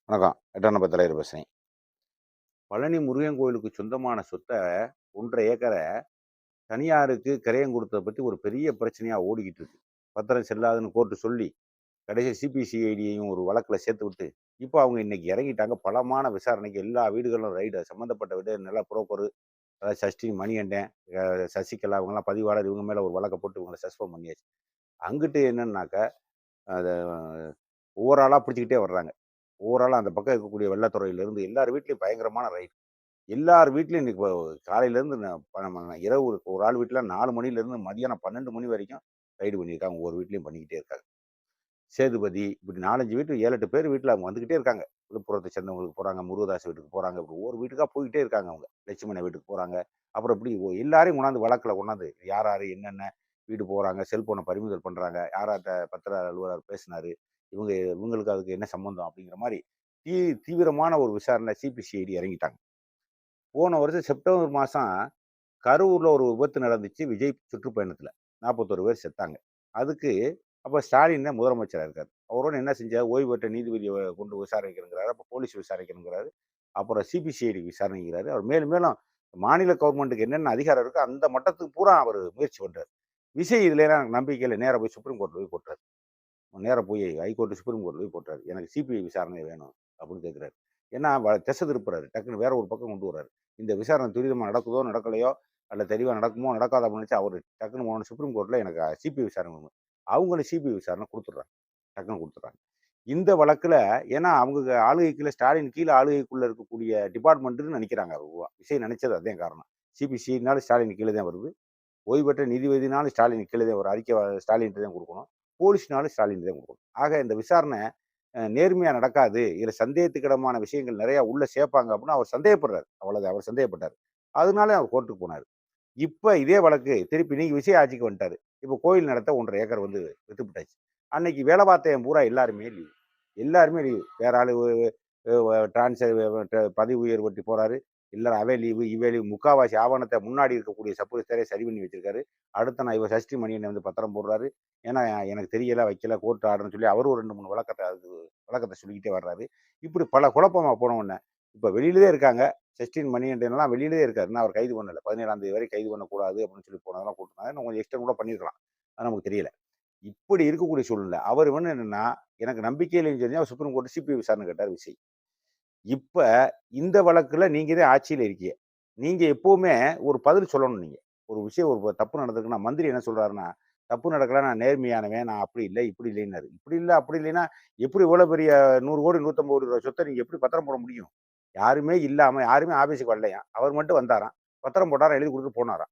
வணக்கம். 8ஆம் நம்பர் தலைவர் பேசுறேன். பழனி முருகன் கோயிலுக்கு சொந்தமான சொத்த 1 1/2 ஏக்கர தனியாருக்கு கிரயம் குடுத்தத பத்தி ஒரு பெரிய பிரச்சனையா ஓடிக்கிட்டு இருக்கு. பத்திரம் செல்லாதுன்னு கோர்ட் சொல்லி, கடைசியா சிபிசிஐடியையும் ஒரு வழக்குல சேர்த்து விட்டு, இப்போ அவங்க இன்னைக்கு இறங்கிட்டாங்க. பலமான விசாரணைக்கு எல்லா வீடுகளும் ரைடு சம்மந்தப்பட்ட வீடு நில புரோக்கரு, அதாவது சஷ்டி, மணிகண்டன், சசிகலா இவங்கலாம் பதிவாளர் இவங்க மேல ஒரு வழக்க போட்டு இவங்கள சஸ்பெண்ட் பண்ணியாச்சு. அங்கிட்டு என்னன்னாக்க, அத ஒவ்வொரு ஆளா பிடிச்சுக்கிட்டே வர்றாங்க. ஒவ்வொரு ஆளா அந்த பக்கம் இருக்கக்கூடிய வெள்ளத்துறையிலிருந்து எல்லார் வீட்லயும் பயங்கரமான ரைடு. எல்லார் வீட்லயும் இன்னைக்கு காலையிலேருந்து இரவு ஒரு ஆள் வீட்ல 4 மணிலேருந்து மதியானம் 12 மணி வரைக்கும் ரைடு பண்ணியிருக்காங்க. ஒவ்வொரு வீட்லயும் பண்ணிக்கிட்டே இருக்காங்க. சேதுபதி இப்படி 4, 5 வீட்டு 7, 8 பேர் வீட்ல அவங்க வந்துகிட்டே இருக்காங்க. விழுப்புரத்த சேர்ந்தவங்களுக்கு போறாங்க, முருகதாஸ் வீட்டுக்கு போறாங்க. இப்படி ஒவ்வொரு வீட்டுக்கா போய்க்கிட்டே இருக்காங்க அவங்க. லட்சுமண வீட்டுக்கு போறாங்க. அப்புறம் இப்படி எல்லாரையும் கொண்டாந்து வழக்குல கொண்டாந்து யார் யாரு என்னென்ன வீடு போறாங்க, செல்போன பறிமுதல் பண்றாங்க. யார் யார்ட்ட பத்திர அலுவலர் பேசினாரு, இவங்களுக்கு அதுக்கு என்ன சம்மந்தம் அப்படிங்கிற மாரி தீ தீவிரமான ஒரு விசாரணை சிபிசிஐடி இறங்கிட்டாங்க. போன வருஷம் செப்டம்பர் மாசம் கரூர்ல ஒரு விபத்து நடந்துச்சு. விஜய் சுற்றுப்பயணத்துல. 41 பேர் செத்தாங்க. அதுக்கு அப்ப ஸ்டாலின் தான் முதலமைச்சரா இருக்காரு. அவரோட என்ன செஞ்சாரு, ஓய்வு பெற்ற நீதிபதிய கொண்டு விசாரிக்கணுங்கிறாரு. அப்ப போலீஸ் விசாரிக்கணுங்கிறாரு. அப்புறம் சிபிசிஐடி விசாரணைங்கிறாரு. அவர் மேலும் மேலும் மாநில கவர்மெண்ட்டுக்கு என்னென்ன அதிகாரம் இருக்கோ அந்த மட்டத்துக்கு பூரா அவரு முயற்சி பண்றாரு. விஜய் இதுலலாம் எனக்கு நம்பிக்கை இல்ல. நேரா போய் சுப்ரீம் கோர்ட்ல போய் போட்டாரு. நேரா போய் ஹைகோர்ட், சுப்ரீம் கோர்ட்ல போய் போட்டாரு. எனக்கு சிபிஐ விசாரணை வேணும் அப்படின்னு கேட்கிறாரு. ஏன்னா திசை திருப்புறாரு. டக்குன்னு வேற ஒரு பக்கம் கொண்டு வர்றாரு. இந்த விசாரணை துரிதமா நடக்குதோ, நடக்கலையோ, அல்ல தெளிவா நடக்குமோ, நடக்காதோ அப்படின்னு நினைச்சு அவரு டக்குன்னு போன சுப்ரீம் கோர்ட்ல எனக்கு சிபிஐ விசாரணை வேணும். அவங்களும் சிபிஐ விசாரணை குடுத்துடுறாங்க. டக்குன்னு குடுத்துடுறாங்க. இந்த வழக்குல ஏன்னா அவங்க ஆளுகைக்குள்ள ஸ்டாலின் கீழ ஆளுகைக்குள்ள இருக்கக்கூடிய டிபார்ட்மெண்ட்ன்னு நினைக்கிறாங்க. விஜய் நினைச்சது அதான் காரணம். சிபிசிஐடினாலும் ஸ்டாலின் கீழ தான் வருது. ஓய்வு பெற்ற நீதிபதினாலும் ஸ்டாலின் கீழ தான் ஒரு அறிக்கை ஸ்டாலின்ட்ட தான் குடுக்கணும். போலீஸ்னாலும் ஸ்டாலின் தான் குடுக்கணும். ஆக இந்த விசாரணை நேர்மையா நடக்காது. இதுல சந்தேகத்துக்கிடமான விஷயங்கள் நெறைய உள்ள சேர்ப்பாங்க அப்படின்னு அவர் சந்தேகப்படுறாரு. அவ்வளவுதான். அவர் சந்தேகப்பட்டாரு. அதனால அவர் கோர்ட்டுக்கு போனாரு. இப்ப இதே வழக்கு திருப்பி இன்னைக்கு விஜய் ஆட்சிக்கு வந்துட்டாரு. இப்ப கோயில் நடத்த 1 1/2 ஏக்கர் வந்து வித்துப்புட்டாச்சு. அன்னைக்கு வேலை பார்த்தவன் பூரா எல்லாருமே லீவு. எல்லாருமே லீவு. வேற ஆளு ட்ரான்ஸ்ஃபர் பதவி உயர்வு பற்றி போறாரு. எல்லாரும் அவன் லீவு, இவன் லீவு. முக்காவாசி ஆவணத்த முன்னாடி இருக்கக்கூடிய சர்ப்ரைசரே சரி பண்ணி வச்சிருக்காரு. அடுத்த நான் இவ சஷ்டி மணியண்ண வந்து பத்திரம் போடுறாரு. ஏன்னா எனக்கு தெரியல, வைக்கல, கோர்ட் ஆர்டர்ன்னு சொல்லி அவரும் ஒரு 2, 3 விளக்கத்த சொல்லிக்கிட்டே வர்றாரு. இப்படி பல குழப்பமா போன உடனே, இப்ப வெளியில இருக்காங்க. ஜஸ்டின் மணிகண்டன்லாம் வெளியிலே இருக்காரு. இன்னும் அவர் கைது பண்ணல. 17ஆம் தேதி வரை கைது பண்ணக்கூடாது அப்படின்னு சொல்லி போனதெல்லாம் கூட்டுனாங்க. இன்னும் கொஞ்சம் எக்ஸ்டெண்ட் கூட பண்ணியிருக்கலாம். அது நமக்கு தெரியல. இப்படி இருக்கக்கூடிய சூழ்நிலை. அவர் வந்து என்னன்னா, எனக்கு நம்பிக்கை இல்லைன்னு சொல்லி அவர் சுப்ரீம் கோர்ட் சிபிஐ விசாரணை கேட்டாரு விஜய். இப்ப இந்த வழக்குல நீங்க தான் ஆட்சியில இருக்கீங்க. நீங்க எப்பவுமே ஒரு பதில் சொல்லணும் நீங்க. ஒரு விஷயம் ஒரு தப்பு நடந்திருக்குன்னா, மந்திரி என்ன சொல்றாருன்னா, "தப்பு நடக்கல. நான் நேர்மையானவன். நான் அப்படி இல்ல, இப்படி இல்லைன்னாரு." இப்படி இல்ல, அப்படி இல்லைன்னா, எப்படி இவ்வளவு பெரிய 100 கோடி, 150 கோடி சொத்த நீங்க எப்படி பத்திரம் போட முடியும்? யாருமே இல்லாம, யாருமே ஆபீஸுக்கு வரலையாம். அவர் மட்டும் வந்தாராம். பத்திரம் போட்டாராம், எழுதி குடுத்துட்டு போனாராம்.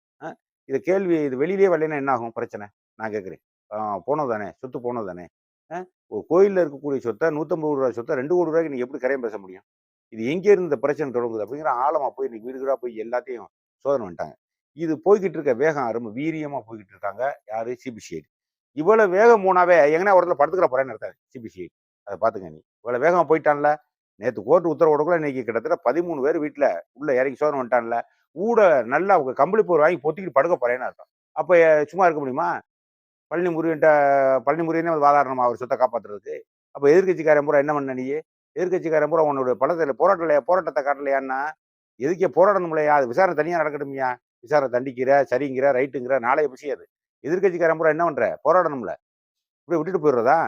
இது கேள்வி இது வெளியிலேயே வரலைன்னா என்ன ஆகும் பிரச்சனை? நான் கேட்கிறேன். ஆ போனது தானே! சொத்து போனது தானே! அ ஒரு கோயில்ல இருக்கக்கூடிய சொத்த ரூ. 150 சொத்த ரூ. 2,00,00,000 நீங்க எப்படி கரையம் பேச முடியும்? இது எங்கேருந்து இந்த பிரச்சனை தொடங்குது? அப்படிங்கிற ஆழமா போய் இன்னைக்கு வீடு வீடா போய் எல்லாத்தையும் சோதனை பண்ணிட்டாங்க. இது போய்க்கிட்டு இருக்க வேகம் ரொம்ப வீரியமா போய்க்கிட்டு இருக்காங்க. யாரு? சிபிசிஐடி. இவ்வளவு வேகம் போனாவே எங்கனா ஒரு இடத்துல படுத்துக்கிற போறேன்னு அர்த்தம் சிபிசிஐடி. அத பார்த்துக்க நீ. இவ்வளவு வேகமா போயிட்டான்ல. நேத்து கோர்ட் உத்தரவு விடக்குள்ள இன்னைக்கு கிட்டத்தட்ட 13 பேர் வீட்ல உள்ள இறங்கி சோதனை பண்ணிட்டான்ல. ஊட நல்லா கம்பளி போர் வாங்கி பொத்திக்கிட்டு படுக்க போறேன்னு அர்த்தம். அப்ப சும்மா இருக்க முடியுமா? பழனி முருகன்ட்ட பழனி முருகனே வந்து வாதாடணுமா அவர் சொத்த காப்பாத்துறதுக்கு? அப்ப எதிர்க்கட்சிக்காரன் பூரா என்ன பண்ண நீயி? எதிர்க்கட்சிக்காரன் பூரா உன்னுடைய பலத்த போராட்டத்த காட்டலையான்னா, எதுக்கே போராடணும்லயா? அது விசாரணை தனியா நடக்கட்டும்யா? விசாரணை தண்டிக்கிற, சரிங்கிற, ரைட்டுங்கிற நாளைய விஷயம் அது. எதிர்க்கட்சிக்காரன் பூரா என்ன பண்ற? போராடணும்ல. இப்படியே விட்டுட்டு போயிடுறதா?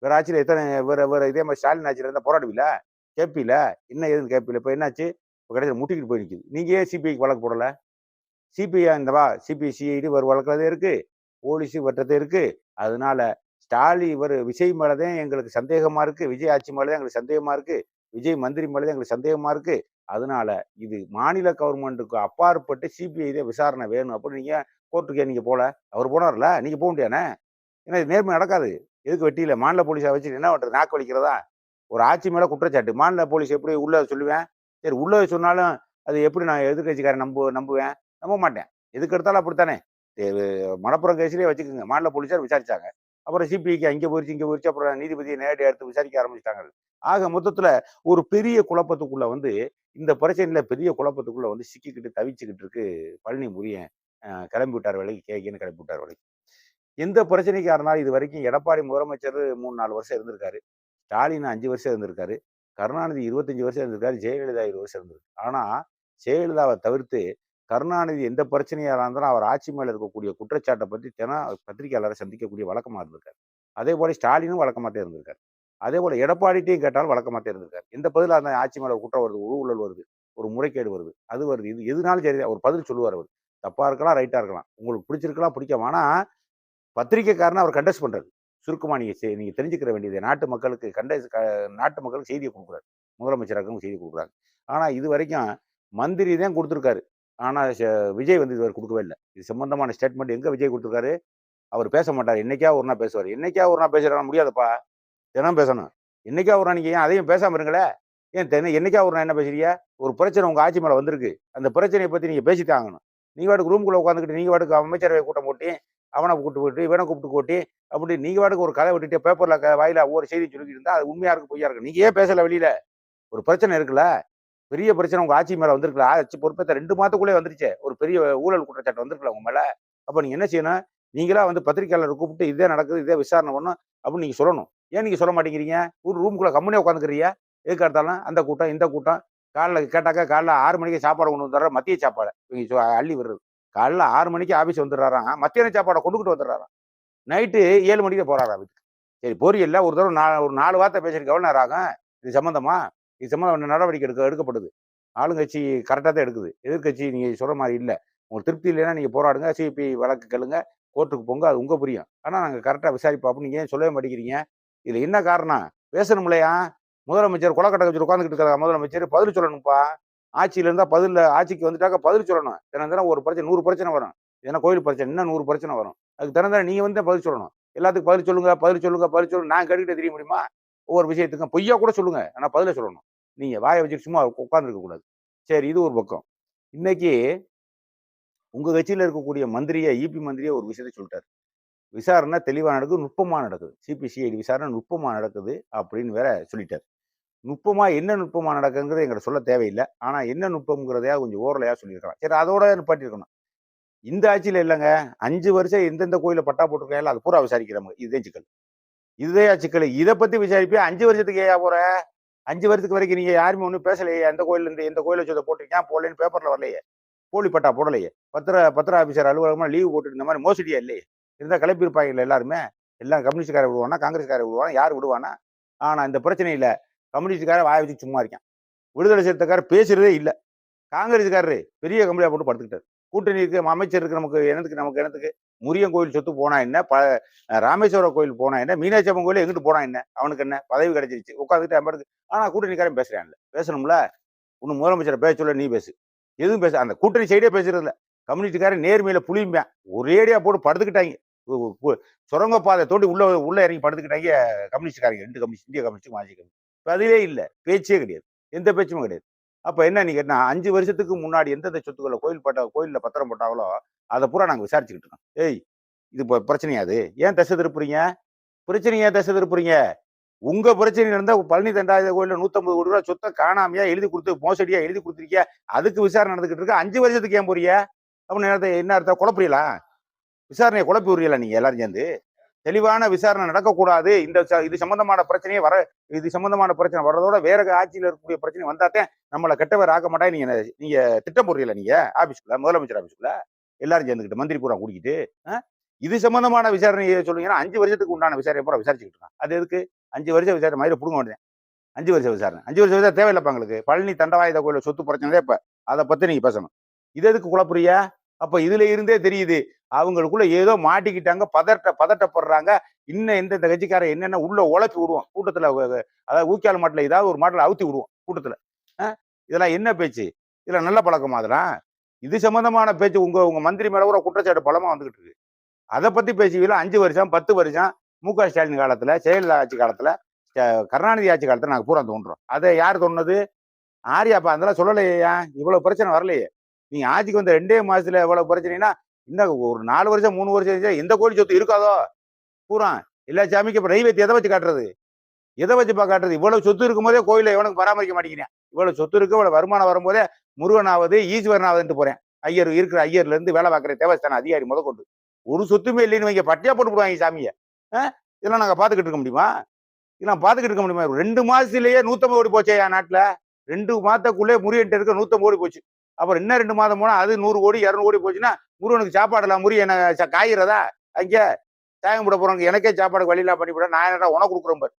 வேற ஆட்சியில எத்தன வேற வேற இதே மாரி ஸ்டாலின் ஆட்சியில இருந்தா போராடுவீல்ல? கேட்பீல்ல? என்ன ஏதுன்னு கேட்பீல்ல? இப்ப என்னாச்சு? இப்ப கடைசியில முட்டிக்கிட்டு போய் நிக்குது. நீங்க ஏன் சிபிஐக்கு வழக்கு போடல? சிபிஐ இந்த சிபிஐ, சிஐடி ஒரு வழக்குல தான் இருக்கு. போலீஸ் இவர்ட்ட இருக்கு. அதனால இவரு விஜய் மேல தான் எங்களுக்கு சந்தேகமா இருக்கு. விஜய் ஆட்சி மேல தான் எங்களுக்கு சந்தேகமா இருக்கு. விஜய் மந்திரி மேல தான் எங்களுக்கு சந்தேகமா இருக்கு. அதனால இது மாநில கவர்மெண்ட்டுக்கு அப்பாற்பட்டு சிபிஐ தான் விசாரணை வேணும் அப்படின்னு நீங்க கோர்ட்டுக்கு ஏன் நீங்க போல? அவரு போனார்ல. நீங்க போ முடியாதுண்ணே. ஏன்னா இது நேர்மை நடக்காது. எதுக்கு வெட்டியில மாநில போலீஸ வச்சுட்டு என்ன பண்றது? நாக்கு வலிக்கிறதா? ஒரு ஆட்சி மேல குற்றச்சாட்டு. மாநில போலீஸ் எப்படி உள்ளத சொல்லுவேன்? சரி உள்ளத சொன்னாலும், அது எப்படி நான் எதிர்க்கட்சிக்காரன் நம்புவேன்? நம்ப மாட்டேன். எதுக்கு எடுத்தாலும் அப்படித்தானே. இது மணப்புறம் கேஸ்லயே வச்சுக்கோங்க. மாநில போலீஸார் விசாரிச்சாங்க. அப்புறம் சிபிஐக்கு அங்க போயிருச்சு, இங்க போயிருச்சு. அப்புறம் நீதிபதிய நேரடியா எடுத்து விசாரிக்க ஆரம்பிச்சுட்டாங்க. ஆக மொத்தத்துல ஒரு பெரிய குழப்பத்துக்குள்ள வந்து இந்த பிரச்சனையில பெரிய குழப்பத்துக்குள்ள வந்து சிக்கிக்கிட்டு தவிச்சுக்கிட்டு இருக்கு பழனி முருகன். கிளம்பி விட்டார் வேலைக்கு, கேன்னு கிளம்பி விட்டார் வேலைக்கு. எந்த பிரச்சனைக்கா இருந்தாலும் இதுவரைக்கும் எடப்பாடி முதலமைச்சர் 3, 4 வருஷம் இருந்திருக்காரு. ஸ்டாலின் 5 வருஷம் இருந்திருக்காரு. கருணாநிதி 25 வருஷம் இருந்திருக்காரு. ஜெயலலிதா 20 வருஷம் இருந்திருக்கு. ஆனா, ஜெயலலிதாவை தவிர்த்து கருணாநிதி எந்த பிரச்சனையா இருந்தாலும் அவர் ஆட்சி மேல இருக்கக்கூடிய குற்றச்சாட்டை பத்தி தினம் பத்திரிகையாளரை சந்திக்கக்கூடிய வழக்கமா இருந்திருக்காரு. அதேபோல ஸ்டாலினும் வழக்கமாத்தான் இருந்திருக்காரு. அதேபோல எடப்பாடிட்டயும் கேட்டாலும் வழக்கமாத்தான் இருந்திருக்காரு. எந்த பதிலா இருந்தா ஆட்சி மேல குற்றம் வருது, ஊழல் வருது, ஒரு முறைகேடு வருது, அது வருது, இது எதுனாலும் சரி ஒரு பதில் சொல்லுவார் அவரு. தப்பா இருக்கலாம், ரைட்டா இருக்கலாம். உங்களுக்கு பிடிச்சிருக்கலாம், பிடிக்காம. ஆனா, பத்திரிக்கைக்காரன அவர் கண்டெஸ்ட் பண்றாரு. சுருக்கமா நீங்க தெரிஞ்சுக்கிற வேண்டியது நாட்டு மக்களுக்கு நாட்டு மக்களுக்கு செய்திய குடுக்குறாரு. முதலமைச்சராகவும் செய்தி குடுக்குறாங்க. ஆனா, இதுவரைக்கும் மந்திரி தான் குடுத்திருக்காரு. ஆனா, விஜய் வந்து இதுவரை குடுக்கவே இல்ல. இது சம்பந்தமான ஸ்டேட்மெண்ட் எங்க விஜய் குடுத்திருக்காரு? அவர் பேச மாட்டாரு. என்னைக்காவது ஒரு நாள் பேசுவாரு. என்னைக்காவது ஒரு நாள் பேசுறாருன்னா முடியாதுப்பா. தினம் பேசணும். என்னைக்காவது ஒரு நாள் நீங்க ஏன் அதையும் பேசாம இருங்களே? ஏன் என்னைக்காவது ஒரு நாள் என்ன பேசுறீங்க? ஒரு பிரச்சனை உங்க ஆட்சி மேல வந்திருக்கு. அந்த பிரச்சனைய பத்தி நீங்க பேசித்தான் ஆகணும். நீங்க பாட்டுக்கு ரூம்குள்ள உட்கார்ந்துகிட்டு, நீங்க பாட்டுக்கு அமைச்சரவை கூட்டம் போட்டு, அவன கூட்டு போட்டு, இவன கூப்பிட்டு கூட்டி, அப்படி நீங்க பாட்டுக்கு ஒரு கதை விட்டுட்டு பேப்பர்ல வாயில ஒவ்வொரு செய்தி சொல்லிக்கிட்டு இருந்தா, அது உண்மையா இருக்கு, பொய்யா இருக்கு. நீங்க ஏன் பேசல வெளியில? ஒரு பிரச்சனை இருக்குல்ல. பெரிய பிரச்சனை உங்க ஆட்சி மேல வந்திருக்குல்ல. ஆட்சி பொறுப்பேத்த 2 மாதத்துக்குள்ளே வந்துருச்சே. ஒரு பெரிய ஊழல் குற்றச்சாட்டு வந்திருக்குல்ல உங்க மேல. அப்ப நீங்க என்ன செய்யணும்? நீங்களா வந்து பத்திரிக்கையாளர கூப்பிட்டு, இதே நடக்குது, இதே விசாரணை பண்ணணும் அப்படின்னு நீங்க சொல்லணும். ஏன் நீங்க சொல்ல மாட்டேங்கிறீங்க? ஒரு ரூம்குள்ள கம்முனே உட்காந்துக்கிறீங்க. எதுக்கா எடுத்தாலும் அந்த கூட்டம், இந்த கூட்டம். காலைல கேட்டாக்கா காலைல 6 மணிக்கு சாப்பாடு கொண்டு வந்துடுறாரு. மதிய சாப்பாடு. இவங்க அள்ளி விடுறது. காலைல 6 மணிக்கு ஆபீஸ் வந்துடுறாராம். மத்தியான சாப்பாட கொண்டுகிட்டு வந்துடுறாராம். நைட்டு 7 மணிக்கு தான் போறாராம் வீட்டுக்கு. சரி போறீல்ல, ஒரு தடவ ஒரு 4 வார்த்தை பேசுறதுக்கு எவ்வளோ நேரம் ஆகும்? இது சம்மந்தமா? இது சம்மந்தம் நடவடிக்கை எடுக்கப்படுது. ஆளுங்கட்சி கரெக்ட்டா தான் எடுக்குது. எதிர்க்கட்சி நீங்க சொல்ற மாரி இல்ல. உங்களுக்கு திருப்தி இல்லைன்னா நீங்க போராடுங்க. சிபிஐ வழக்கு கேளுங்க. கோர்ட்டுக்கு போங்க. அது உங்க புரியும். ஆனா நாங்க கரெக்ட்டா விசாரிப்போம் அப்படின்னு நீங்க ஏன் சொல்லவே மாட்டேங்கிறீங்க? இதுல என்ன காரணம்? பேசணும்லையா? முதலமைச்சர் கொலக்கட்டை வச்சுட்டு உட்கார்ந்துகிட்டு இருக்கிற முதலமைச்சர் பதில் சொல்லணும்ப்பா. ஆட்சியில இருந்தா ஆட்சிக்கு வந்துட்டாக்க பதில் சொல்லணும். தினம் தினம் ஒரு பிரச்சனை 100 பிரச்சனை வரும். ஏன்னா கோயில் பிரச்சனை இன்னும் 100 பிரச்சனை வரும். அதுக்கு தினம் தினம் நீங்க வந்து பதில் சொல்லணும். எல்லாத்துக்கும் பதில் சொல்லுங்க, பதில் சொல்லுங்க, பதில் சொல்லுங்க. நான் கேட்டுக்கிட்டே தெரிய முடியுமா? ஒவ்வொரு விஷயத்துக்கும் பொய்யா கூட சொல்லுங்க. ஆனா பதில சொல்லணும். நீங்க வாய வச்சுட்டு சும்மா உட்கார்ந்திருக்க கூடாது. சரி இது ஒரு பக்கம். இன்னைக்கு உங்க கட்சியில இருக்கக்கூடிய ஈபி மந்திரியே ஒரு விஷயத்த சொல்ட்டாரு. விசாரணை தெளிவா நடக்குது, நுட்பமா நடக்குது. சிபிசிஐடி விசாரணை நுட்பமா நடக்குது அப்படின்னு வேற சொல்லிட்டாரு. என்ன நுட்பமா நடக்குதுங்கிறது எங்கிட்ட சொல்ல தேவையில்ல. ஆனா என்ன நுட்பம்ங்கிறதையாவது கொஞ்சம் ஓரலையா சொல்லியிருக்கலாம். சரி அதோட நிப்பாட்டியிருக்கணும். இந்த ஆட்சியில இல்லங்க. 5 வருஷம் எந்தெந்த கோயில்ல பட்டா போட்டிருக்காங்களோ அது பூரா விசாரிக்கிறவங்க. இதுதான் சிக்கல். இதுதான் சிக்கல். இத பத்தி விசாரிப்பேன் 5 வருஷத்துக்கு ஏன்யா போற? 5 வருஷத்துக்கு வரைக்கும் நீங்க யாருமே ஒண்ணும் பேசலையே. எந்த கோயில்ல இருந்து எந்த கோயில சொத போட்டிருக்கேன் போடலன்னு பேப்பர்ல வரலையே. போலி பட்டா போடலையே. பத்திர ஆபீசர் அலுவலகமா லீவ் போட்டுட்டு இந்த மாதிரி மோசடியா இல்லையே. இருந்தா கிளப்பியிருப்பாங்கல்ல எல்லாருமே. எல்லாம் கம்யூனிஸ்ட்காரன் விடுவானா, காங்கிரஸ்காரன் விடுவானா, யார் விடுவானா? ஆனா இந்த பிரச்சனை இல்ல. கம்யூனிஸ்ட்காரன் வாய வச்சு சும்மா இருக்கான். விடுதலை சிறுத்தைக்காரர் பேசுறதே இல்ல. காங்கிரஸ்காரரு பெரிய கம்பளியா போட்டு படுத்துக்கிட்டாரு. கூட்டணி இருக்கு, அமைச்சர் இருக்கு, நமக்கு என்னத்துக்கு? முருகன் கோயில் சொத்து போனா என்ன? ராமேஸ்வரம் கோயில் போனா என்ன? மீனாட்சி அம்மன் கோயில் எங்கிட்டு போனா என்ன? அவனுக்கு என்ன? பதவி கிடைச்சிருச்சு. உட்காந்துட்டு அம்படுக்கு. ஆனா கூட்டணிக்காரன் பேசுறான்ல. பேசணும்ல. இன்னும் முதலமைச்சரை பேச சொல்ல நீ பேசு. எதுவும் பேச அந்த கூட்டணி சைடே பேசுறது இல்ல. கம்யூனிஸ்ட்காரன் நேர்மையில புளியும்பேன். ஒரேடியா போட்டு படுத்துக்கிட்டாங்க. சுரங்கப்பாதை தோண்டி உள்ள இறங்கி படுத்துக்கிட்டாங்க கம்யூனிஸ்ட்காரங்க. 2 கம்யூனிஸ்ட், இந்திய கம்யூனிஸ்ட், மார்க்சிஸ்ட் கம்யூனிஸ்ட். பதிலே இல்ல. பேச்சே கிடையாது. எந்த பேச்சும் கிடையாது. அப்ப என்ன நீ கேட்டா 5 வருஷத்துக்கு முன்னாடி எந்தெந்த சொத்துக்கள கோயில்ல பத்திரம் போட்டாங்களோ, அத பூரா நாங்க விசாரிச்சுக்கிட்டு இருக்கோம். ஏய்! இது பிரச்சனையா இது? ஏன் திசை திருப்புறீங்க? பிரச்சனைய ஏன் திசை திருப்புறீங்க? உங்க பிரச்சனை இருந்தா பழனி தண்டாயுத கோயில்ல ரூ. 150 சொத்த காணாமையா எழுதி குடுத்து மோசடியா எழுதி குடுத்துருக்கிய. அதுக்கு விசாரணை நடந்துகிட்டு இருக்கு. 5 வருஷத்துக்கு ஏன் போறீங்க? அப்படின்னு என்ன அர்த்தம்? குழப்புறீங்களா? விசாரணைய குழப்பி விடுறீங்களா நீங்க எல்லாரும் சேர்ந்து? தெளிவான விசாரணை நடக்கக்கூடாது. இது சம்பந்தமான பிரச்சனையே இது சம்பந்தமான பிரச்சனை வர்றதோட வேற ஆட்சியில இருக்கக்கூடிய பிரச்சனை வந்தாத்தான் நம்மள கெட்டவர் ஆக்க மாட்டாங்க. நீங்க திட்டம் போடுறீங்களா நீங்க ஆபீஸ்க்குள்ள, முதலமைச்சர் ஆபீஸ்க்குள்ள எல்லாரும் சேர்ந்துக்கிட்டு மந்திரி பூரா கூட்டிக்கிட்டு இது சம்பந்தமான விசாரணையை சொல்லுங்கன்னா 5 வருஷத்துக்கு உண்டான விசாரணை பூரா விசாரிச்சுக்கிட்டு இருக்கான். அது எதுக்கு 5 வருஷம் விசாரணை மயில புடுங்க மாட்டேன். 5 வருஷம் விசாரணை 5 வருஷம் விசாரணை தேவையில்லப்பா எங்களுக்கு. பழனி தண்டவாயுத கோயில சொத்து பிரச்சனை இப்ப அதை பத்தி நீங்க பேசணும். இது எதுக்கு குழப்புறியா? அப்ப இதுல இருந்தே தெரியுது அவங்களுக்குள்ள ஏதோ மாட்டிக்கிட்டாங்க, பதட்டப்படுறாங்க. இன்னும் எந்தெந்த கட்சிக்காரன் என்னென்ன உள்ள உழைப்பி விடுவோம் கூட்டத்துல. அதாவது ஊக்கியால் மாட்டில் ஏதாவது ஒரு மாட்டில் அவுத்தி விடுவோம் கூட்டத்துல. இதெல்லாம் என்ன பேச்சு? இதுல நல்ல பழக்கமா அதெல்லாம்? இது சம்பந்தமான பேச்சு உங்க மந்திரி மேல கூட குற்றச்சாட்டு பலமா வந்துகிட்டு இருக்கு. அதை பத்தி பேசுவீங்களா? 5 வருஷம் 10 வருஷம் மு.க. ஸ்டாலின் காலத்துல, ஜெயலலிதா ஆட்சி காலத்துல, கருணாநிதி ஆட்சி காலத்துல நாங்க பூரா தோன்றோம். அதை யார் சொன்னது? ஆரியாப்பா அதெல்லாம் சொல்லலையா? இவ்வளவு பிரச்சனை வரலையே. நீங்க ஆட்சிக்கு வந்த 2 மாசத்துல எவ்வளவு பிரச்சனைனா, இன்னும் ஒரு 4 வருஷம் 3 வருஷம் எந்த கோயில் சொத்து இருக்காதோ பூரா எல்லா சாமிக்கும் இப்ப நெய்வேத்தி எதை வச்சு காட்டுறது? எதை வச்சுப்பா காட்டுறது? இவ்வளவு சொத்து இருக்கும் போதே கோயிலை எவனுக்கு பராமரிக்க மாட்டேங்கிறேன். இவ்வளவு சொத்து இருக்கு, இவ்வளவு வருமானம் வரும்போதே முருகனாவது ஈஸ்வரனாவதுன்ட்டு போறேன். ஐயர்ல இருந்து வேலை பார்க்குற தேவஸ்தான அதிகாரி முதற்கொண்டு ஒரு சொத்துமே இல்லைன்னு வைங்க, பட்டியா போட்டு போடுவாங்க சாமியை. இதெல்லாம் நாங்க பாத்துக்கிட்டு இருக்க முடியுமா? இதெல்லாம் பார்த்துக்கிட்டு இருக்க முடியுமா? 2 மாசத்திலேயே 150 கோடி போச்சேயா நாட்டுல. 2 மாதத்துக்குள்ளே முருகன்ட்ட இருக்க 150 கோடி போச்சு. அப்புறம் இன்னும் 2 மாதம் போனா அது 100 கோடி, 200 கோடி போச்சுன்னா, முருகனுக்கு சாப்பாடுலாம் முருகன் என்ன காய்கிறதா? அங்க சாயம் போட போறவங்க எனக்கே சாப்பாடுக்கு வழியில்லாம் பண்ணி போட நான் என்னடா உனக்கு குடுக்குறேன் பாரு.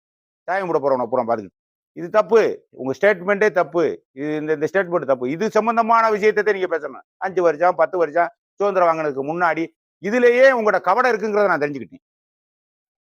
சாயம் போட போறவன பூரா பார்த்துக்கிட்டு. இது தப்பு. உங்க ஸ்டேட்மெண்ட்டே தப்பு. இது இந்த ஸ்டேட்மெண்ட் தப்பு. இது சம்பந்தமான விஷயத்த நீங்க பேசணும். 5 வருஷம், 10 வருஷம் சுதந்திரம் வாங்குனதுக்கு முன்னாடி, இதிலேயே உங்களோட கவடம் இருக்குங்கிறத நான் தெரிஞ்சுக்கிட்டேன்.